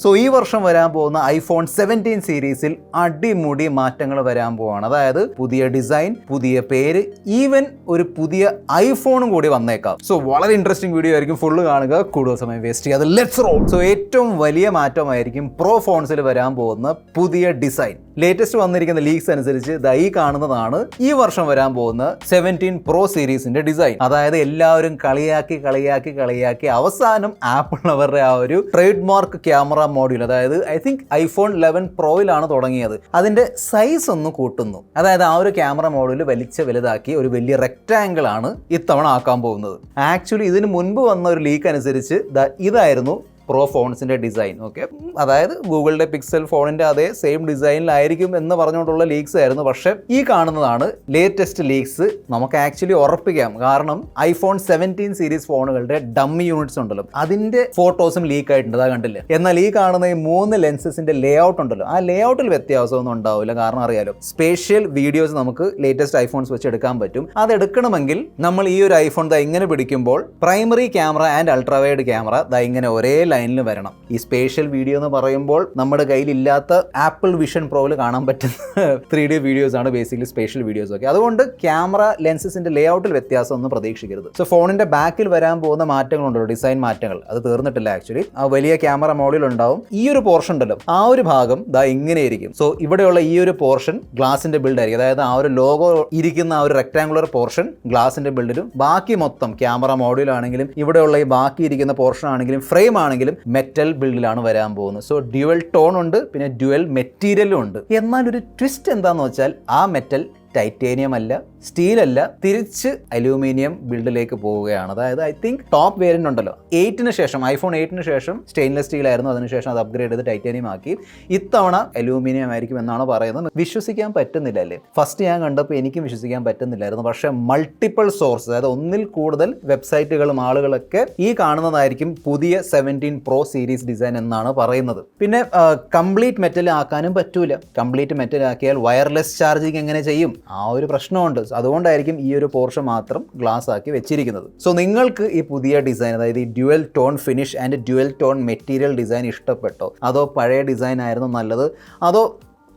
So ഈ വർഷം വരാൻ പോകുന്ന iPhone 17 സീരീസിൽ അടിമുടി മാറ്റങ്ങൾ വരാൻ പോവാണ്. അതായത് പുതിയ ഡിസൈൻ, പുതിയ പേര്, ഈവൻ ഒരു പുതിയ ഐഫോണും കൂടി വന്നേക്കാം. സോ വളരെ ഇൻട്രസ്റ്റിംഗ് വീഡിയോ ആയിരിക്കും, ഫുള്ള് കാണുക, കൂടുതൽ സമയം വേസ്റ്റ് ചെയ്യാതെ ലെറ്റ്സ് റോൾ. സോ ഏറ്റവും വലിയ മാറ്റമായിരിക്കും പ്രോ ഫോൺസിൽ വരാൻ പോകുന്ന പുതിയ ഡിസൈൻ. ലേറ്റസ്റ്റ് വന്നിരിക്കുന്ന ലീക്സ് അനുസരിച്ച് ഈ കാണുന്നതാണ് ഈ വർഷം വരാൻ പോകുന്ന 17 പ്രോ സീരീസിന്റെ ഡിസൈൻ. അതായത് എല്ലാവരും കളിയാക്കി അവസാനം ആപ്പിൾ അവരുടെ ആ ഒരു ട്രേഡ് മാർക്ക് ക്യാമറ മോഡ്യൂൾ, അതായത് ഐ തിങ്ക് iPhone 11 പ്രോയിലാണ് തുടങ്ങിയത്, അതിന്റെ സൈസ് ഒന്ന് കൂട്ടുന്നു. അതായത് ആ ഒരു ക്യാമറ മോഡ്യൂൾ വലുതാക്കി ഒരു വലിയ റെക്ടാങ്കിൾ ആണ് ഇത്തവണ ആക്കാൻ പോകുന്നത്. ആക്ച്വലി ഇതിന് മുൻപ് വന്ന ഒരു ലീക്ക് അനുസരിച്ച് ഇതായിരുന്നു പ്രോ ഫോൺസിൻ്റെ ഡിസൈൻ. ഓക്കെ, അതായത് ഗൂഗിളിൻ്റെ പിക്സൽ ഫോണിൻ്റെ അതേ സെയിം ഡിസൈനിലായിരിക്കും എന്ന് പറഞ്ഞുകൊണ്ടുള്ള ലീക്സ് ആയിരുന്നു. പക്ഷേ ഈ കാണുന്നതാണ് ലേറ്റസ്റ്റ് ലീക്സ്. നമുക്ക് ആക്ച്വലി ഉറപ്പിക്കാം, കാരണം iPhone 17 സീരീസ് ഫോണുകളുടെ ഡമ്മി യൂണിറ്റ്സ് ഉണ്ടല്ലോ, അതിൻ്റെ ഫോട്ടോസും ലീക്ക് ആയിട്ടുണ്ട്, അതാ കണ്ടില്ലേ. എന്നാൽ ഈ കാണുന്ന ഈ 3 ലെൻസസിൻ്റെ ലേ ഔട്ട് ഉണ്ടല്ലോ, ആ ലേ ഔട്ടിൽ വ്യത്യാസമൊന്നും ഉണ്ടാവില്ല. കാരണം അറിയാലോ, സ്പേഷ്യൽ വീഡിയോസ് നമുക്ക് ലേറ്റസ്റ്റ് ഐഫോൺസ് വെച്ച് എടുക്കാൻ പറ്റും. അത് എടുക്കണമെങ്കിൽ നമ്മൾ ഈ ഒരു ഐഫോൺ ഇങ്ങനെ പിടിക്കുമ്പോൾ primary camera and ultrawide camera ഇങ്ങനെ ഒരേ ലൈനിൽ വരണം. ഈ സ്പേഷ്യൽ വീഡിയോ എന്ന് പറയുമ്പോൾ നമ്മുടെ കയ്യിലില്ലാത്ത ആപ്പിൾ വിഷൻ പ്രോയിൽ കാണാൻ പറ്റുന്ന 3D വീഡിയോസ് ആണ് ബേസിക്കലി സ്പേഷ്യൽ വീഡിയോസ് ഒക്കെ. അതുകൊണ്ട് ക്യാമറ ലെൻസസിന്റെ ലേ ഔട്ടിൽ വ്യത്യാസം ഒന്നും പ്രതീക്ഷിക്കരുത്. സോ ഫോണിന്റെ ബാക്കിൽ വരാൻ പോകുന്ന മാറ്റങ്ങളുണ്ടല്ലോ, ഡിസൈൻ മാറ്റങ്ങൾ, അത് തീർന്നിട്ടില്ല ആക്ച്വലി. ആ വലിയ ക്യാമറ മോഡ്യൂൾ ഉണ്ടാവും. ഈ ഒരു പോർഷൻ ഉണ്ടല്ലോ, ആ ഒരു ഭാഗം ഇങ്ങനെയായിരിക്കും. സോ ഇവിടെയുള്ള ഈ ഒരു പോർഷൻ ഗ്ലാസിന്റെ ബിൽഡ് ആയിരിക്കും. അതായത് ആ ഒരു ലോഗോ ഇരിക്കുന്ന ആ ഒരു റെക്ടാങ്കുലർ പോർഷൻ ഗ്ലാസിന്റെ ബിൽഡിലും, ബാക്കി മൊത്തം ക്യാമറ മോഡ്യൂൾ ആണെങ്കിലും ഇവിടെയുള്ള ഈ ബാക്കി ഇരിക്കുന്ന പോർഷൻ ആണെങ്കിലും ഫ്രെയിം ആണെങ്കിലും മെറ്റൽ ബിൽഡിലാണ് വരാൻ പോകുന്നത്. സോ ഡ്യുവൽ ടോൺ ഉണ്ട്, പിന്നെ ഡ്യുവൽ മെറ്റീരിയലും ഉണ്ട്. എന്നാൽ ഒരു ട്വിസ്റ്റ് എന്താണെന്ന് വെച്ചാൽ ആ മെറ്റൽ ടൈറ്റേനിയം അല്ല, സ്റ്റീൽ അല്ല, തിരിച്ച് അലൂമിനിയം ബിൽഡിലേക്ക് പോവുകയാണ്. അതായത് ഐ തിങ്ക് ടോപ്പ് വേരിയന്റ് ഉണ്ടല്ലോ, 8 ശേഷം iPhone 8 ശേഷം സ്റ്റെയിൻലെസ് സ്റ്റീൽ ആയിരുന്നു, അതിനുശേഷം അത് അപ്ഗ്രേഡ് ചെയ്ത് ടൈറ്റേനിയം ആക്കി. ഇത്തവണ അലൂമിനിയം ആയിരിക്കും എന്നാണ് പറയുന്നത്. വിശ്വസിക്കാൻ പറ്റുന്നില്ല അല്ലേ? ഫസ്റ്റ് ഞാൻ കണ്ടപ്പോൾ എനിക്കും വിശ്വസിക്കാൻ പറ്റുന്നില്ലായിരുന്നു. പക്ഷേ മൾട്ടിപ്പിൾ സോഴ്സ്, അതായത് ഒന്നിൽ കൂടുതൽ വെബ്സൈറ്റുകളും ആളുകളൊക്കെ ഈ കാണുന്നതായിരിക്കും പുതിയ 17 പ്രോ സീരീസ് ഡിസൈൻ എന്നാണ് പറയുന്നത്. പിന്നെ കംപ്ലീറ്റ് മെറ്റൽ ആക്കാനും പറ്റൂല. കംപ്ലീറ്റ് മെറ്റൽ ആക്കിയാൽ വയർലെസ് ചാർജിങ് എങ്ങനെ ചെയ്യും? ആ ഒരു പ്രശ്നമുണ്ട്. അതുകൊണ്ടായിരിക്കും ഈ ഒരു പോർഷൻ മാത്രം ഗ്ലാസ് ആക്കി വെച്ചിരിക്കുന്നത്. സോ നിങ്ങൾക്ക് ഈ പുതിയ ഡിസൈൻ, അതായത് ഈ dual tone finish and dual tone material design ഇഷ്ടപ്പെട്ടോ? അതോ പഴയ ഡിസൈൻ ആയിരുന്നു നല്ലത്? അതോ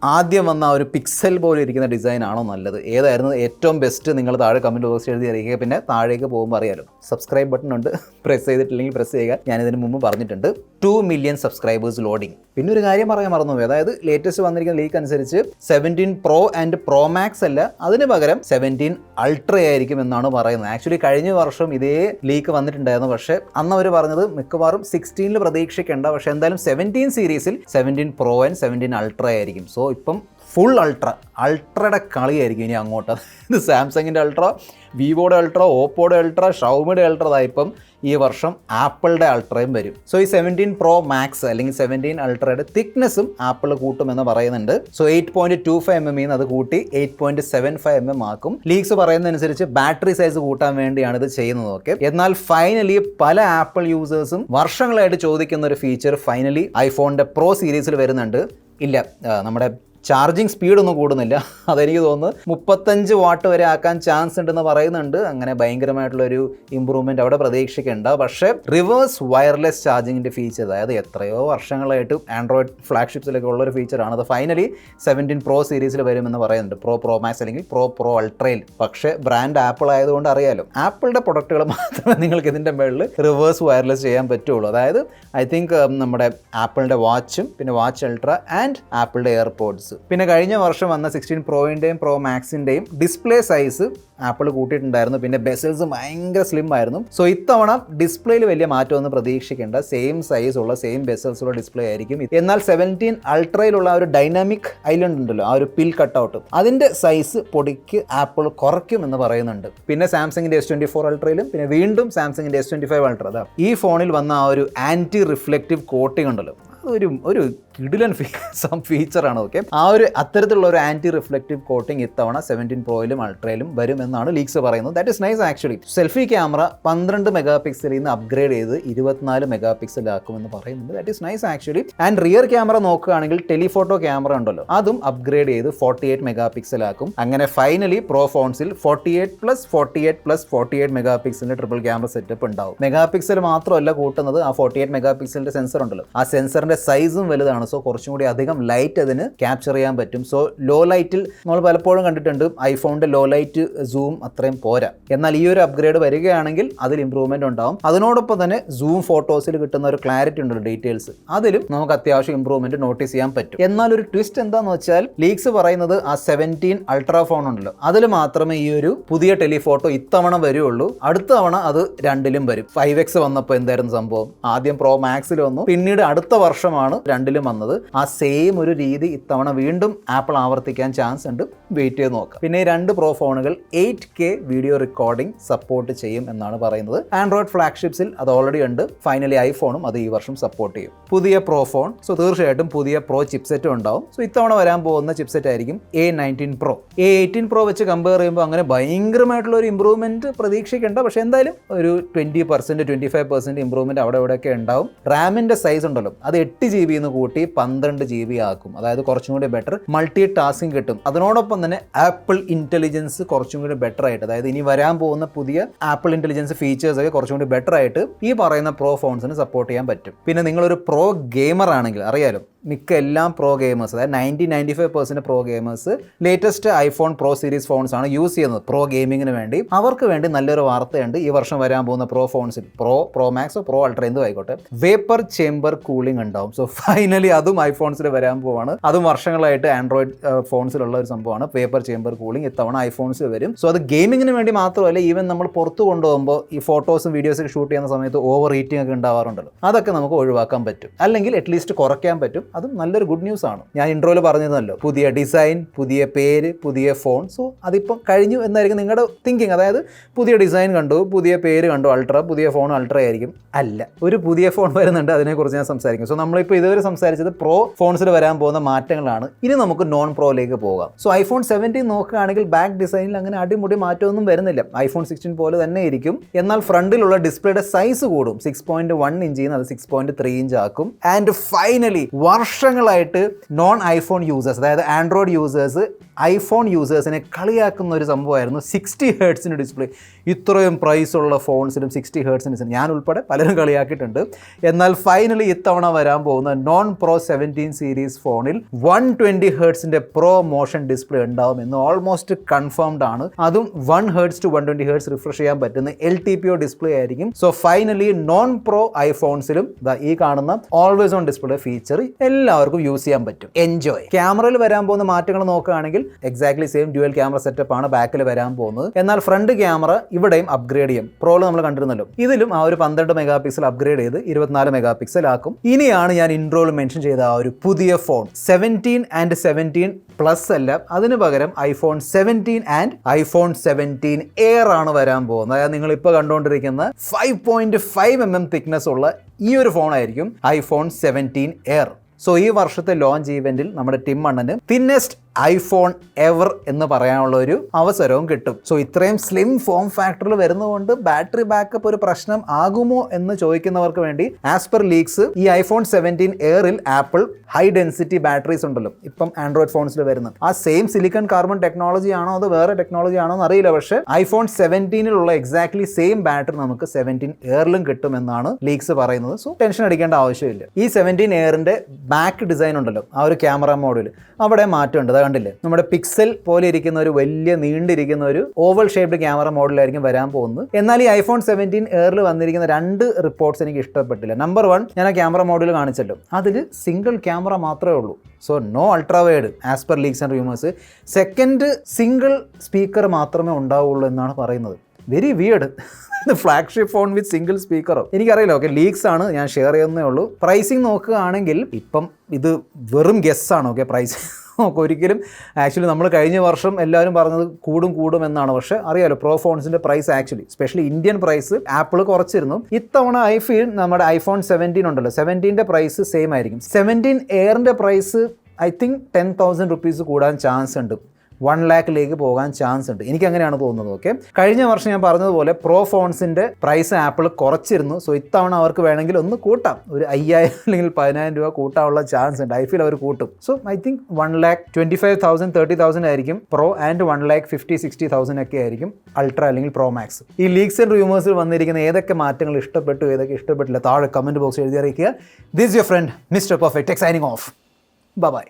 ആദ്യം വന്ന ഒരു പിക്സൽ പോലെ ഇരിക്കുന്ന ഡിസൈൻ ആണോ നല്ലത്? ഏതായിരുന്നു ഏറ്റവും ബെസ്റ്റ്? നിങ്ങൾ താഴെ കമൻറ്റ് ബോക്സിൽ എഴുതി അറിയിക്കുക. പിന്നെ താഴേക്ക് പോകുമ്പോൾ അറിയാലോ, സബ്സ്ക്രൈബ് ബട്ടൺ ഉണ്ട്, പ്രസ് ചെയ്തിട്ടില്ലെങ്കിൽ പ്രസ് ചെയ്യുക. ഞാനിതിന് മുമ്പ് പറഞ്ഞിട്ടുണ്ട്, 2 മില്യൺ സബ്സ്ക്രൈബേഴ്സ് ലോഡിങ്. പിന്നെ ഒരു കാര്യം പറയാൻ മറന്നുപോയി, അതായത് ലേറ്റസ്റ്റ് വന്നിരിക്കുന്ന ലീക്ക് അനുസരിച്ച് 17 പ്രോ ആൻഡ് പ്രോ മാക്സ് അല്ല, അതിന് പകരം 17 അൾട്ര ആയിരിക്കും എന്നാണ് പറയുന്നത്. ആക്ച്വലി കഴിഞ്ഞ വർഷം ഇതേ ലീക്ക് വന്നിട്ടുണ്ടായിരുന്നു. പക്ഷേ അന്ന് അവർ പറഞ്ഞത് മിക്കവാറും 16 പ്രതീക്ഷിക്കേണ്ട, പക്ഷേ എന്തായാലും 17 സീരീസിൽ 17 പ്രോ ആൻഡ് 17 അൾട്ര ആയിരിക്കും. സോ ഇപ്പം ഫുൾ അൾട്രയുടെ കളിയായിരിക്കും ഇനി അങ്ങോട്ട്. ഇത് സാംസങ്ങിൻ്റെ അൾട്ര, വിവോയുടെ അൾട്ര, ഓപ്പോയുടെ അൾട്ര, ഷൗമിയുടെ അൾട്ര, ഇപ്പം ഈ വർഷം ആപ്പിളിൻ്റെ അൾട്രയും വരും. സോ ഈ 17 പ്രോ മാക്സ് അല്ലെങ്കിൽ 17 അൾട്രയുടെ തിക്നെസ്സും ആപ്പിൾ കൂട്ടുമെന്ന് പറയുന്നുണ്ട്. സോ 8.25 mm അത് കൂട്ടി 8.75 mm ആക്കും. ലീക്സ് പറയുന്നതനുസരിച്ച് ബാറ്ററി സൈസ് കൂട്ടാൻ വേണ്ടിയാണ് ഇത് ചെയ്യുന്നത്. ഓക്കെ, എന്നാൽ ഫൈനലി പല ആപ്പിൾ യൂസേഴ്സും വർഷങ്ങളായിട്ട് ചോദിക്കുന്ന ഒരു ഫീച്ചർ ഫൈനലി ഐഫോണിൻ്റെ പ്രോ സീരീസിൽ വരുന്നുണ്ട്. ഇല്ല, നമ്മുടെ ചാർജിങ് സ്പീഡൊന്നും കൂടുന്നില്ല. അതെനിക്ക് തോന്നുന്നു 35 വാട്ട് വരെ ആക്കാൻ ചാൻസ് ഉണ്ടെന്ന് പറയുന്നുണ്ട്. അങ്ങനെ ഭയങ്കരമായിട്ടുള്ളൊരു ഇമ്പ്രൂവ്മെൻറ്റ് അവിടെ പ്രതീക്ഷിക്കേണ്ട. പക്ഷേ റിവേഴ്സ് വയർലെസ് ചാർജിങ്ങിൻ്റെ ഫീച്ചർ, അതായത് എത്രയോ വർഷങ്ങളായിട്ട് ആൻഡ്രോയിഡ് ഫ്ലാഗ്ഷിപ്സിലൊക്കെ ഉള്ളൊരു ഫീച്ചറാണ്. അത് ഫൈനലി 17 പ്രോ സീരീസിൽ വരുമെന്ന് പറയുന്നുണ്ട്. പ്രോ മാക്സ് അല്ലെങ്കിൽ പ്രോ അൾട്രയിൽ. പക്ഷേ ബ്രാൻഡ് ആപ്പിൾ ആയതുകൊണ്ട് അറിയാലോ, ആപ്പിളിൻ്റെ പ്രൊഡക്റ്റുകൾ മാത്രമേ നിങ്ങൾക്ക് ഇതിൻ്റെ മുകളിൽ റിവേഴ്സ് വയർലെസ് ചെയ്യാൻ പറ്റുള്ളൂ. അതായത് ഐ തിങ്ക് നമ്മുടെ ആപ്പിളിൻ്റെ വാച്ചും, പിന്നെ വാച്ച് അൾട്ര ആൻഡ് ആപ്പിളിൻ്റെ എയർപോഡ്സ്. പിന്നെ കഴിഞ്ഞ വർഷം വന്ന 16 പ്രോയിൻ്റെയും പ്രോ മാക്സിൻ്റെയും ഡിസ്പ്ലേ സൈസ് ആപ്പിൾ കൂട്ടിയിട്ടുണ്ടായിരുന്നു. പിന്നെ ബെസൽസ് ഭയങ്കര സ്ലിം ആയിരുന്നു. സോ ഇത്തവണ ഡിസ്പ്ലേയിൽ വലിയ മാറ്റമൊന്നും പ്രതീക്ഷിക്കേണ്ട, സെയിം സൈസ് ഉള്ള സെയിം ബെസൽസ് ഉള്ള ഡിസ്പ്ലേ ആയിരിക്കും. എന്നാൽ 17 അൾട്രയിലുള്ള ആ ഒരു ഡൈനാമിക് ഐലൻഡ് ഉണ്ടല്ലോ, ആ ഒരു പിൽ കട്ടൗട്ട്, അതിൻ്റെ സൈസ് പൊടിക്ക് ആപ്പിൾ കുറയ്ക്കും എന്ന് പറയുന്നുണ്ട്. പിന്നെ സാംസങ്ങിൻ്റെ S24 അൾട്രയിലും പിന്നെ വീണ്ടും സാംസങ്ങിൻ്റെ S25 അൾട്ര, അതാ ഈ ഫോണിൽ വന്ന ആ ഒരു ആൻറ്റി റിഫ്ലക്റ്റീവ് കോട്ടിംഗ് ഉണ്ടല്ലോ, ഒരു കിടിലൻ ഫീച്ചറാണ്. ഓക്കെ, ആ ഒരു അത്തരത്തിലുള്ള ഒരു ആൻറ്റി റിഫ്ലക്റ്റീവ് കോട്ടിംഗ് ഇത്തവണ 17 പ്രോയിലും അൾട്രയിലും വരും എന്നാണ് ലീക്സ് പറയുന്നത്. That is nice actually. Selfie camera 12 മെഗാ പിക്സലിൽ നിന്ന് അപ്ഗ്രേഡ് ചെയ്ത് 24 മെഗാ പിക്സൽ ആക്കുമെന്ന് പറയുന്നുണ്ട്. That is nice actually. And rear camera നോക്കുകയാണെങ്കിൽ ടെലിഫോട്ടോ ക്യാമറ ഉണ്ടല്ലോ, അതും അപ്ഗ്രേഡ് ചെയ്ത് 48 മെഗാ പിക്സൽ ആക്കും. അങ്ങനെ ഫൈനലി പ്രോ ഫോൺസിൽ 48+48+48 മെഗാ പിക്സലിന്റെ ട്രിപ്പിൾ ക്യാമറ സെറ്റപ്പ് ഉണ്ടാവും. മെഗാ പിക്സൽ മാത്രമല്ല കൂട്ടുന്നത്, ആ 48 മെഗാ പിക്സലിന്റെ സെൻസർ ഉണ്ടല്ലോ, ആ സെൻസറിന്റെ ഡിസ്പ്ലേയുടെ സൈസും വലുതാണ്. സോ കുറച്ചും കൂടി അധികം ലൈറ്റ് അതിന് ക്യാപ്ചർ ചെയ്യാൻ പറ്റും. സോ ലോ ലൈറ്റിൽ നമ്മൾ പലപ്പോഴും കണ്ടിട്ടുണ്ട് ഐഫോണിന്റെ ലോ ലൈറ്റ് സൂം അത്രയും പോരാ. എന്നാൽ ഈ ഒരു അപ്ഗ്രേഡ് വരികയാണെങ്കിൽ അതിൽ ഇംപ്രൂവ്മെന്റ് ഉണ്ടാവും. അതിനോടൊപ്പം തന്നെ സൂം ഫോട്ടോസിൽ കിട്ടുന്ന ഒരു ക്ലാരിറ്റി ഉണ്ടല്ലോ, ഡീറ്റെയിൽസ്, അതിലും നമുക്ക് അത്യാവശ്യം ഇംപ്രൂവ്മെന്റ് നോട്ടീസ് ചെയ്യാൻ പറ്റും. എന്നാൽ ഒരു ട്വിസ്റ്റ് എന്താന്ന് വെച്ചാൽ ലീക്സ് പറയുന്നത് ആ 17 അൾട്രാ ഫോൺ ഉണ്ടല്ലോ അതിൽ മാത്രമേ ഈ ഒരു പുതിയ ടെലിഫോട്ടോ ഇത്തവണ വരുള്ളൂ. അടുത്ത തവണ അത് 2ലും വരും. 5X വന്നപ്പോൾ എന്തായിരുന്നു സംഭവം? ആദ്യം പ്രോ മാക്സിൽ വന്നു, പിന്നീട് അടുത്ത വർഷമാണ് 2ലും വന്നത്. ആ സെയിം ഒരു രീതി ഇത്തവണ വീണ്ടും ആപ്പിൾ ആവർത്തിക്കാൻ ചാൻസ് ഉണ്ട്. വെയിറ്റ് ചെയ്ത് നോക്കാം. പിന്നെ ഈ 2 പ്രോ ഫോണുകൾ 8K വീഡിയോ റെക്കോർഡിംഗ് സപ്പോർട്ട് ചെയ്യും എന്നാണ് പറയുന്നത്. ആൻഡ്രോയിഡ് ഫ്ലാഗ്ഷിപ്സിൽ അത് ഓൾറെഡി ഉണ്ട്. ഫൈനലി ഐഫോണും അത് ഈ വർഷം സപ്പോർട്ട് ചെയ്യും. പുതിയ പ്രോ ഫോൺ, സോ തീർച്ചയായിട്ടും പുതിയ പ്രോ ചിപ്സെറ്റും ഉണ്ടാവും. സോ ഇത്തവണ വരാൻ പോകുന്ന ചിപ്സെറ്റ് ആയിരിക്കും A19 Pro. A18 Pro വെച്ച് കമ്പയർ ചെയ്യുമ്പോൾ അങ്ങനെ ഭയങ്കരമായിട്ടുള്ള ഒരു ഇമ്പ്രൂവ്മെന്റ് പ്രതീക്ഷിക്കേണ്ട. പക്ഷേ എന്തായാലും ഒരു 20% 25% ഇമ്പ്രൂവ്മെന്റ് അവിടെ ഇവിടെയൊക്കെ ഉണ്ടാവും. റാമിന്റെ സൈസ് ഉണ്ടല്ലോ അത് 8 GB എന്ന് കൂട്ടി 12 GB ആക്കും. അതായത് കുറച്ചും കൂടി ബെറ്റർ മൾട്ടി ടാസ്കിങ് കിട്ടും. അതിനോടൊപ്പം തന്നെ ആപ്പിൾ ഇന്റലിജൻസ് കുറച്ചും കൂടി ബെറ്റർ ആയിട്ട്, അതായത് ഇനി വരാൻ പോകുന്ന പുതിയ ആപ്പിൾ ഇന്റലിജൻസ് ഫീച്ചേഴ്സ് ഒക്കെ കുറച്ചും കൂടി ബെറ്റർ ആയിട്ട് ഈ പറയുന്ന പ്രോ ഫോൺസിന് സപ്പോർട്ട് ചെയ്യാൻ പറ്റും. പിന്നെ നിങ്ങളൊരു പ്രോ ഗെയിമർ ആണെങ്കിൽ അറിയാലോ, മിക്ക എല്ലാം പ്രോ ഗെയിമേഴ്സ്, അതായത് 90-95% pro gamers latest iPhone pro series phones ആണ് യൂസ് ചെയ്യുന്നത് പ്രോ ഗെയിമിങ്ങിന് വേണ്ടി. അവർക്ക് വേണ്ടി നല്ലൊരു വാർത്തയുണ്ട്. ഈ വർഷം വരാൻ പോകുന്ന പ്രോ ഫോൺസിൽ പ്രോ മാക്സോ പ്രോ അൾട്ര എന്തും ആയിക്കോട്ടെ വേപ്പർ ചേംബർ കൂളിംഗ് ഉണ്ടാവും. സോ ഫൈനലി അതും ഐഫോൺസിൽ വരാൻ പോവാണ്. അതും വർഷങ്ങളായിട്ട് ആൻഡ്രോയിഡ് ഫോൺസിലുള്ള ഒരു സംഭവമാണ് വേപ്പർ ചേംബർ കൂളിംഗ്. ഇത്തവണ ഐഫോൺസിൽ വരും. സോ അത് ഗെയിമിങ്ങിന് വേണ്ടി മാത്രമല്ല, ഈവൻ നമ്മൾ പുറത്ത് കൊണ്ടുപോകുമ്പോൾ ഈ ഫോട്ടോസും വീഡിയോസൊക്കെ ഷൂട്ട് ചെയ്യുന്ന സമയത്ത് ഓവർ ഹീറ്റിംഗ് ഒക്കെ ഉണ്ടാവാറുണ്ടല്ലോ, അതൊക്കെ നമുക്ക് ഒഴിവാക്കാൻ പറ്റും, അല്ലെങ്കിൽ അറ്റ്ലീസ്റ്റ് കുറയ്ക്കാൻ പറ്റും. അതും നല്ലൊരു ഗുഡ് ന്യൂസ് ആണ്. ഞാൻ ഇൻട്രോയിൽ പറഞ്ഞിരുന്നല്ലോ, പുതിയ ഡിസൈൻ, പുതിയ പേര്, പുതിയ ഫോൺ. സോ അതിപ്പം കഴിഞ്ഞു എന്നായിരിക്കും നിങ്ങളുടെ തിങ്കിങ്. അതായത് പുതിയ ഡിസൈൻ കണ്ടു, പുതിയ പേര് കണ്ടു, അൾട്ര, പുതിയ ഫോൺ അൾട്ര ആയിരിക്കും. അല്ല, ഒരു പുതിയ ഫോൺ വരുന്നുണ്ട്, അതിനെക്കുറിച്ച് ഞാൻ സംസാരിക്കും. സോ നമ്മളിപ്പോൾ ഇതുവരെ സംസാരിച്ചത് പ്രോ ഫോൺസിൽ വരാൻ പോകുന്ന മാറ്റങ്ങളാണ്. ഇനി നമുക്ക് നോൺ പ്രോയിലേക്ക് പോകാം. സോ ഐഫോൺ 17 നോക്കുകയാണെങ്കിൽ ബാക്ക് ഡിസൈനിൽ അങ്ങനെ അടിമുടി മാറ്റമൊന്നും വരുന്നില്ല. ഐഫോൺ 16 പോലെ തന്നെ ഇരിക്കും. എന്നാൽ ഫ്രണ്ടിലുള്ള ഡിസ്പ്ലേയുടെ സൈസ് കൂടും. 6.1 ഇഞ്ചിൽ നിന്ന് അത് 6.3 ഇഞ്ച് ആക്കും. ആൻഡ് ഫൈനലി വർഷങ്ങളായിട്ട് നോൺ ഐഫോൺ യൂസേഴ്സ്, അതായത് ആൻഡ്രോയിഡ് യൂസേഴ്സ് ഐഫോൺ യൂസേഴ്സിനെ കളിയാക്കുന്ന ഒരു സംഭവമായിരുന്നു 60 Hz ഡിസ്പ്ലേ. ഇത്രയും പ്രൈസുള്ള ഫോൺസിലും 60 Hz ഞാൻ ഉൾപ്പെടെ പലരും കളിയാക്കിയിട്ടുണ്ട്. എന്നാൽ ഫൈനലി ഇത്തവണ വരാൻ പോകുന്ന നോൺ പ്രോ 17 സീരീസ് ഫോണിൽ 120 Hz പ്രോ മോഷൻ ഡിസ്പ്ലേ ഉണ്ടാവും എന്ന് ഓൾമോസ്റ്റ് കൺഫേംഡ് ആണ്. അതും 1 Hz to 120 Hz റിഫ്രഷ് ചെയ്യാൻ പറ്റുന്ന LTPO ഡിസ്പ്ലേ ആയിരിക്കും. സോ ഫൈനലി നോൺ പ്രോ ഐഫോൺസിലും ഈ കാണുന്ന ഓൾവേസ് ഓൺ ഡിസ്പ്ലേ ഫീച്ചർ എല്ലാവർക്കും യൂസ് ചെയ്യാൻ പറ്റും. എൻജോയ്. ക്യാമറയിൽ വരാൻ പോകുന്ന മാറ്റങ്ങൾ നോക്കുകയാണെങ്കിൽ exactly same dual camera setup ആണ് ബാക്കിൽ വരാൻ പോകുന്നത്. എന്നാൽ ഫ്രണ്ട് ക്യാമറ ഇവിടെയും അപ്ഗ്രേഡ് ചെയ്യും. പ്രോയിൽ നമ്മൾ കണ്ടിരുന്നല്ലോ, ഇതിലും ആ ഒരു 12 മെഗാ പിക്സൽ അപ്ഗ്രേഡ് ചെയ്ത് 24 മെഗാ പിക്സൽ ആക്കും. ഇനിയാണ് ഞാൻ ഇൻട്രോയിൽ മെൻഷൻ ചെയ്ത ആ ഒരു പുതിയ ഫോൺ 17 and 17 പ്ലസ് അല്ല, അതിന് പകരം ഐഫോൺ 17 ആൻഡ് ഐഫോൺ 17 എയർ ആണ് വരാൻ പോകുന്നത്. അതായത് നിങ്ങൾ ഇപ്പോൾ കണ്ടുകൊണ്ടിരിക്കുന്ന 5.5 mm തിക്നെസ് ഉള്ള ഈ ഒരു ഫോണായിരിക്കും ഐഫോൺ 17 എയർ. സോ ഈ വർഷത്തെ ലോഞ്ച് ഈവെന്റിൽ നമ്മുടെ ടിം അണ്ണന് തിന്നെസ്റ്റ് ഐഫോൺ എവർ എന്ന് പറയാനുള്ള ഒരു അവസരവും കിട്ടും. സോ ഇത്രയും സ്ലിം ഫോം ഫാക്ടറിൽ വരുന്നതുകൊണ്ട് ബാറ്ററി ബാക്കപ്പ് ഒരു പ്രശ്നം ആകുമോ എന്ന് ചോദിക്കുന്നവർക്ക് വേണ്ടി ആസ് പെർ ലീക്സ് ഈ ഐഫോൺ 17 എയറിൽ ആപ്പിൾ ഹൈ ഡെൻസിറ്റി ബാറ്ററീസ് ഉണ്ടല്ലോ ഇപ്പം ആൻഡ്രോയിഡ് ഫോൺസിൽ വരുന്നത്, ആ സെയിം സിലിക്കൺ കാർബൺ ടെക്നോളജി ആണോ അത് വേറെ ടെക്നോളജി ആണോ എന്ന് അറിയില്ല. പക്ഷേ ഐഫോൺ 17 എക്സാക്ട്ലി സെയിം ബാറ്ററി നമുക്ക് 17 എയറിലും കിട്ടുമെന്നാണ് ലീക്സ് പറയുന്നത്. സോ ടെൻഷൻ അടിക്കേണ്ട ആവശ്യമില്ല. ഈ 17 എയറിന്റെ ബാക്ക് ഡിസൈൻ ഉണ്ടല്ലോ, ആ ഒരു ക്യാമറ മോഡ്യൂൾ അവിടെ മാറ്റമുണ്ട്. കണ്ടില്ലേ, നമ്മുടെ പിക്സൽ പോലെ ഇരിക്കുന്ന ഒരു വലിയ നീണ്ടിരിക്കുന്ന ഒരു ഓവൽ ഷേപ്ഡ് ക്യാമറ മോഡലായിരിക്കും വരാൻ പോകുന്നത്. എന്നാൽ ഈ ഐഫോൺ 17 എയറിൽ വന്നിരിക്കുന്ന 2 റിപ്പോർട്ട്സ് എനിക്ക് ഇഷ്ടപ്പെട്ടില്ല. നമ്പർ 1, ഞാൻ ആ ക്യാമറ മോഡൽ കാണിച്ചല്ലോ, അതിൽ സിംഗിൾ ക്യാമറ മാത്രമേ ഉള്ളൂ. So no ultra wide as per leaks and rumours. Second, single speaker മാത്രമേ ഉണ്ടാവുള്ളൂ എന്നാണ് പറയുന്നത്. Very weird. Flagship phone with single സ്പീക്കറോ എനിക്കറിയില്ല. ഓക്കെ, ലീക്സ് ആണ്, ഞാൻ ഷെയർ ചെയ്യുന്നേ ഉള്ളൂ. പ്രൈസിങ് നോക്കുകയാണെങ്കിൽ ഇപ്പം ഇത് വെറും ഗെസ് ആണ്. ഓക്കെ, പ്രൈസ് ഒരിക്കലും ആക്ച്വലി നമ്മൾ കഴിഞ്ഞ വർഷം എല്ലാവരും പറഞ്ഞത് കൂടും എന്നാണ്. പക്ഷേ അറിയാലോ, പ്രോ ഫോൺസിൻ്റെ price actually specially Indian price Apple കുറച്ചിരുന്നു. ഇത്തവണ ഐ ഫീൽ നമ്മുടെ ഐഫോൺ 17 ഉണ്ടല്ലോ, 17ൻ്റെ പ്രൈസ് സെയിം ആയിരിക്കും. 17 എയറിൻ്റെ പ്രൈസ് ഐ തിങ്ക് 10,000 rupees കൂടാൻ ചാൻസ് ഉണ്ട്. 1 ലാഖിലേക്ക് പോകാൻ ചാൻസ് ഉണ്ട്. എനിക്ക് അങ്ങനെയാണ് തോന്നുന്നത്. ഓക്കെ, കഴിഞ്ഞ വർഷം ഞാൻ പറഞ്ഞതുപോലെ പ്രോ ഫോൺസിൻ്റെ പ്രൈസ് ആപ്പിൾ കുറച്ചിരുന്നു. സോ ഇത്തവണ അവർക്ക് വേണമെങ്കിൽ ഒന്ന് കൂട്ടാം, ഒരു 5000 അല്ലെങ്കിൽ 10,000 രൂപ കൂട്ടാനുള്ള ചാൻസ് ഉണ്ട്. ഐ ഫീൽ അവർ കൂട്ടും. സോ ഐ തിങ്ക് 1,25,000 30,000 ആയിരിക്കും പ്രോ ആൻഡ് 1,50,000-60,000 ഒക്കെ ആയിരിക്കും അൾട്ര അല്ലെങ്കിൽ പ്രോ മാക്സ്. ഈ ലീക്സ് ആൻഡ് റൂമേഴ്സിൽ വന്നിരിക്കുന്ന ഏതൊക്കെ മാറ്റങ്ങൾ ഇഷ്ടപ്പെട്ടു, ഏതൊക്കെ ഇഷ്ടപ്പെട്ടില്ല, താഴെ കമൻറ്റ് ബോക്സ് എഴുതി അറിയിക്കുക. This your friend mister perfect signing off. By.